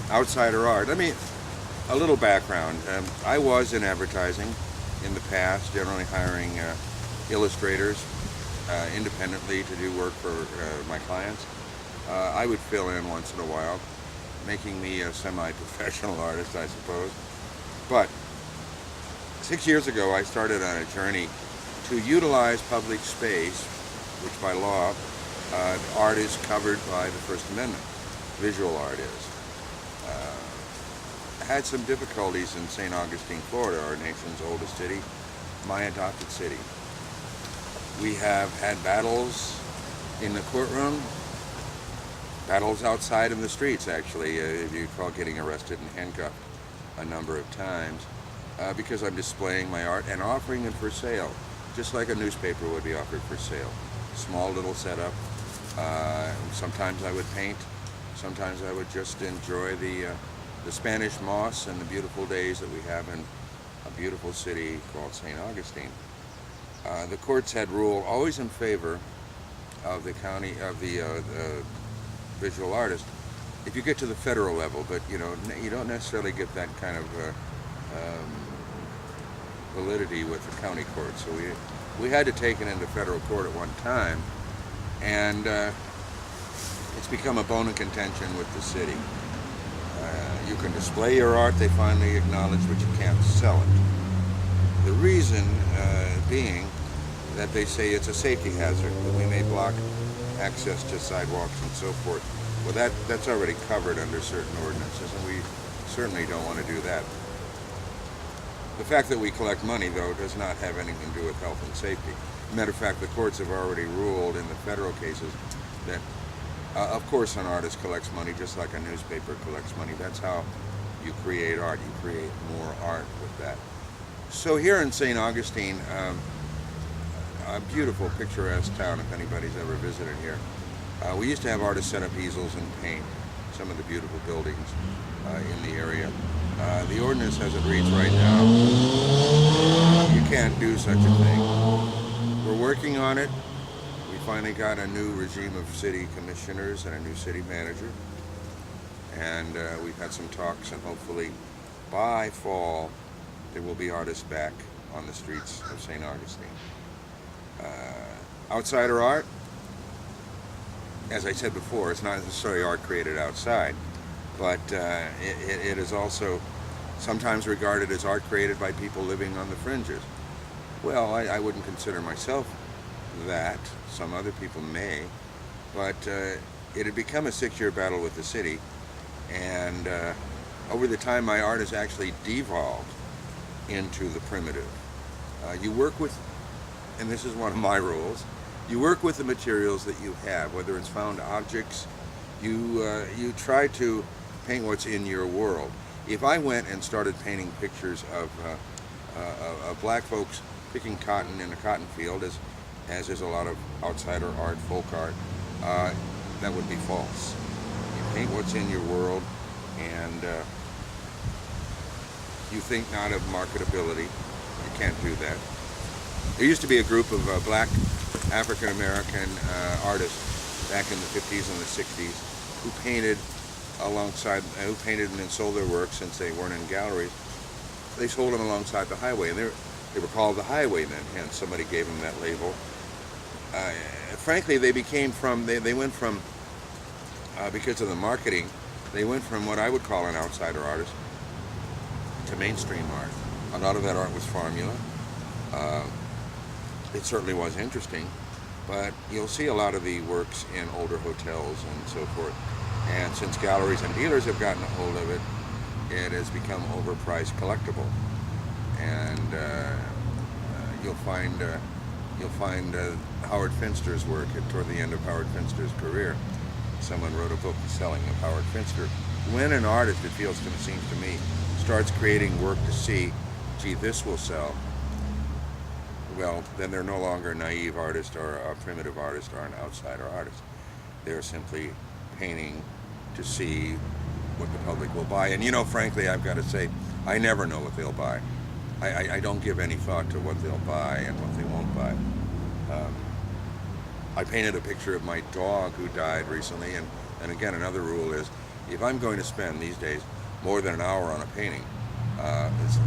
outsider art. Let me, a little background. I was in advertising in the past, generally hiring illustrators independently to do work for my clients. I would fill in once in a while, making me a semi-professional artist, I suppose. But 6 years ago, I started on a journey to utilize public space, which by law, art is covered by the First Amendment. Visual art is. Had some difficulties in St. Augustine, Florida, our nation's oldest city, my adopted city. We have had battles in the courtroom, battles outside in the streets, actually, if you recall, getting arrested and handcuffed a number of times because I'm displaying my art and offering it for sale, just like a newspaper would be offered for sale. Small little setup. Sometimes I would paint. Sometimes I would just enjoy the Spanish moss and the beautiful days that we have in a beautiful city called St. Augustine. The courts had ruled always in favor of the visual artist if you get to the federal level, but you don't necessarily get that kind of validity with the county court. So we had to take it into federal court at one time, and it's become a bone of contention with the city. You can display your art, they finally acknowledge, but you can't sell it. The reason being that they say it's a safety hazard, that we may block access to sidewalks and so forth. Well, that's already covered under certain ordinances, and we certainly don't want to do that. The fact that we collect money, though, does not have anything to do with health and safety. Matter of fact, the courts have already ruled in the federal cases that, of course, an artist collects money just like a newspaper collects money. That's how you create art. You create more art with that. So here in St. Augustine, a beautiful, picturesque town, if anybody's ever visited here, we used to have artists set up easels and paint some of the beautiful buildings in the area. The ordinance as it reads right now, you can't do such a thing. We're working on it. We finally got a new regime of city commissioners and a new city manager. And we've had some talks, and hopefully by fall there will be artists back on the streets of St. Augustine. Outsider art, as I said before, it's not necessarily art created outside, but it is also sometimes regarded as art created by people living on the fringes. Well, I wouldn't consider myself that. Some other people may, but it had become a 6-year battle with the city, and over the time my art has actually devolved into the primitive. You work with, and this is one of my rules, you work with the materials that you have, whether it's found objects. You try to paint what's in your world. If I went and started painting pictures of black folks picking cotton in a cotton field, as is a lot of outsider art, folk art, that would be false. You paint what's in your world, and you think not of marketability. You can't do that. There used to be a group of black African American artists back in the 50s and the 60s who painted who painted and then sold their work, since they weren't in galleries. They sold them alongside the highway, and they were called the Highwaymen, hence somebody gave them that label. Frankly, they went from, because of the marketing, they went from what I would call an outsider artist to mainstream art. A lot of that art was formula. It certainly was interesting, but you'll see a lot of the works in older hotels and so forth. And since galleries and dealers have gotten a hold of it, it has become overpriced collectible. And you'll find Howard Finster's work toward the end of Howard Finster's career. Someone wrote a book, The Selling of Howard Finster. When an artist, it seems to me, starts creating work to see, gee, this will sell, well, then they're no longer a naive artist or a primitive artist or an outsider artist. They're simply painting to see what the public will buy. And frankly, I've got to say, I never know what they'll buy. I don't give any thought to what they'll buy and what they won't buy. I painted a picture of my dog who died recently, and again, another rule is if I'm going to spend these days more than an hour on a painting,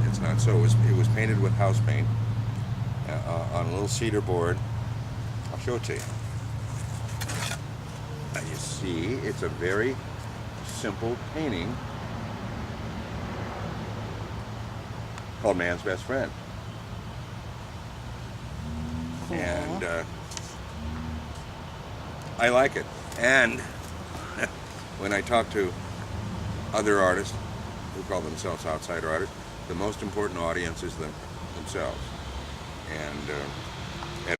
it's not so. It was painted with house paint on a little cedar board. I'll show it to you. And you see, it's a very simple painting called Man's Best Friend. Cool. And I like it. And when I talk to other artists who call themselves outsider artists, the most important audience is themselves. And